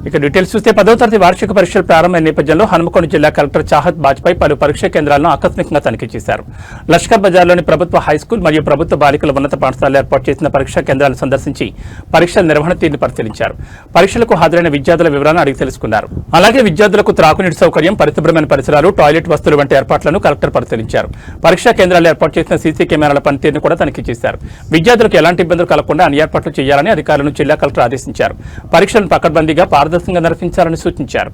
ఇక డీటెయిల్స్ చూస్తే 10వ తరగతి వార్షిక పరీక్షల ప్రారంభమైన నేపథ్యంలో హనుమకొండ జిల్లా కలెక్టర్ చాహత్ బాజ్పేయి పలు పరీక్షా కేంద్రాలను ఆకస్మికంగా తనిఖీ చేశారు. లష్కర్ బజార్లోని ప్రభుత్వ హైస్కూల్ మరియు ప్రభుత్వ బాలికల ఉన్నత పాఠశాలలో ఏర్పాటు చేసిన పరీక్షా కేంద్రాలను సందర్శించి పరీక్షల నిర్వహణ తీరును పరిశీలించారు. పరీక్షలకు హాజరైన విద్యార్థుల వివరాలను అడిగి తెలుసుకున్నారు. అలాగే విద్యార్థులకు త్రాగునీటి సౌకర్యం, పరిశుభ్రమైన పరిసరాలు, టాయిలెట్ వస్తువులు వంటి ఏర్పాట్లను కలెక్టర్ పరిశీలించారు. పరీక్షా కేంద్రాల్లో ఏర్పాటు చేసిన సీసీ కెమెరాల పనితీరును కూడా తనిఖీ చేశారు. విద్యార్థులకు ఎలాంటి ఇబ్బందులు కలగకుండా అన్ని ఏర్పాట్లు చేయాలని అధికారులను జిల్లా కలెక్టర్ ఆదేశించారు. పరీక్షలను పకడ్బందీగా పారదర్శకంగా నిర్వహించాలని సూచించారు.